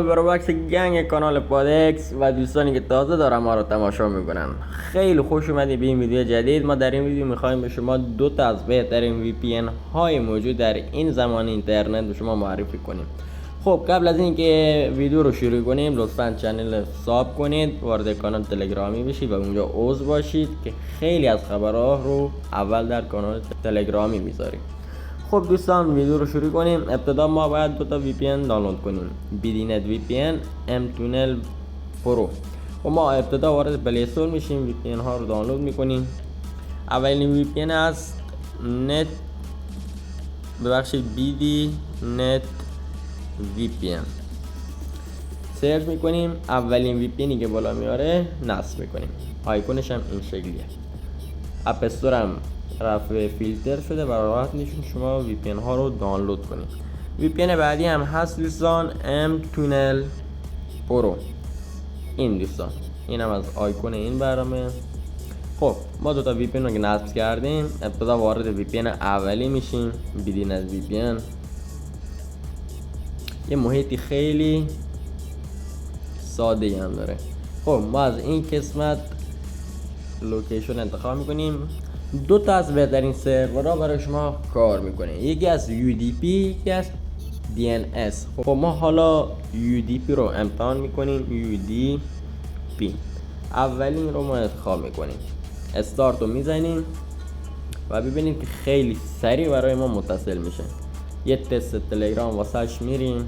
برای بخش گنگ کانال پادکس و دوستانی که تازه دارن ما رو تماشا میکنن، خیلی خوش اومدید به این ویدیو جدید. ما در این ویدیو میخوایم به شما دو تا از بهترین وی پی ان های موجود در این زمان اینترنت به شما معرفی کنیم. خب قبل از اینکه ویدیو رو شروع کنیم لطفا چنل ساب کنید، وارد کانال تلگرامی بشید و اونجا عضو باشید که خیلی از خبرها رو اول در کانال تلگرامی میذاریم. خب دوستان ویدیو رو شروع کنیم. ابتدا ما باید دو تا وی پی ان دانلود کنیم، بیدینت وی پی ان، ام تونل پرو. و ما ابتدا وارد پلی استور میشیم، وی پی ان ها رو دانلود میکنیم. اولین وی پی ان از نت بیدی نت وی پی ان سرچ میکنیم. اولین وی پی ان که بالا میاره نصب میکنیم. آیکونش هم این شکلیه. اپ استور هم رفع فیلتر شده و راحت میشون شما وی پی ان ها رو دانلود کنید. وی پی ان بعدی هم هست دوستان، ام تونل پرو. این دوستان این هم از آیکون این برنامه. خب ما دو تا وی پی ان رو که نصب کردیم، ابتدا وارد وی پی ان اولی میشیم، بیدینت وی پی ان. یه محیطی خیلی ساده هم داره. خب ما از این قسمت لوکیشن انتخاب میکنیم. دو تا از بهترین سرورها برای شما کار میکنه، یکی از UDP، یکی از DNS. خب ما حالا UDP رو امتحان میکنیم. UDP اولین رو ما انتخاب میکنیم، استارت رو میزنیم و ببینید که خیلی سریع برای ما متصل میشه. یه تست تلگرام واسش میریم،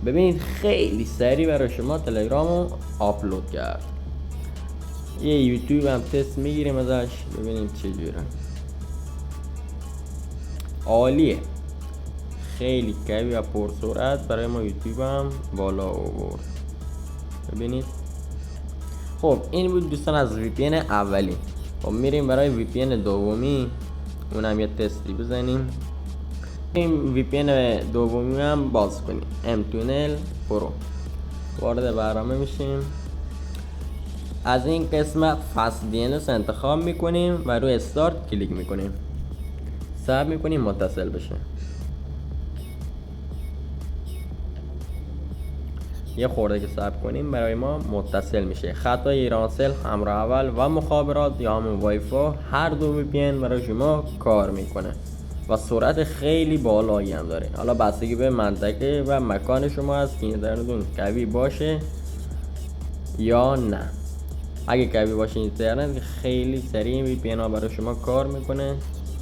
ببینید خیلی سریع برای شما تلگرام رو آپلود کرد. یه یوتیوب هم تست میگیریم ازش، ببینیم چجوره. عالیه، خیلی قوی و پرسرعت برای ما یوتیوب هم بالا آورد. ببینید. خب این بود دوستان از وی پی ان اولی. خب میریم برای وی پی ان دومی، اونم یه تستی بزنیم. این وی پی ان دومی هم باز کنیم، ام تونل پرو. وارد برنامه میشیم. از این قسمت فست DNS انتخاب میکنیم و روی استارت کلیک میکنیم. صبر میکنیم متصل بشه. یه خورده که صبر کنیم برای ما متصل میشه. خطای ایرانسل، همراه اول و مخابرات یا همون وای فای، هر دو وی پی ان برای شما کار میکنه و سرعت خیلی بالایی هم داره. حالا بستگی به منطقه و مکان شما هست که اینترنتتون قوی باشه یا نه. اگه قوی باشه اینترنت خیلی سریع وی پی ان ها برای شما کار میکنه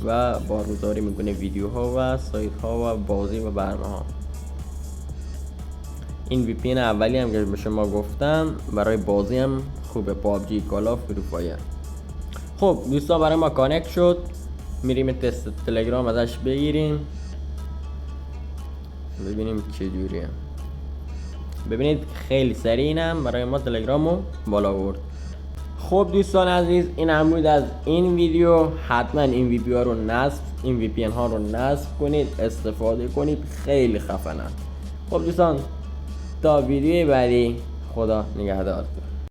و بارگذاری میکنه ویدیوها و سایت ها و بازی و برنامه ها. این وی پی ان اولی هم که به شما گفتم برای بازی هم خوبه، پابجی، کالا، فری فایر. خب دوستان برای ما کانکت شد، میریم تست تلگرام ازش بگیریم ببینیم چه جوریه. ببینید خیلی سریع اینم برای ما تلگرامو بالا برد. خب دوستان عزیز این هم بود از این ویدیو. حتما این وی پی ان ها رو نصب کنید، استفاده کنید، خیلی خفنن. خب دوستان تا ویدیو بعدی، خدا نگهدار.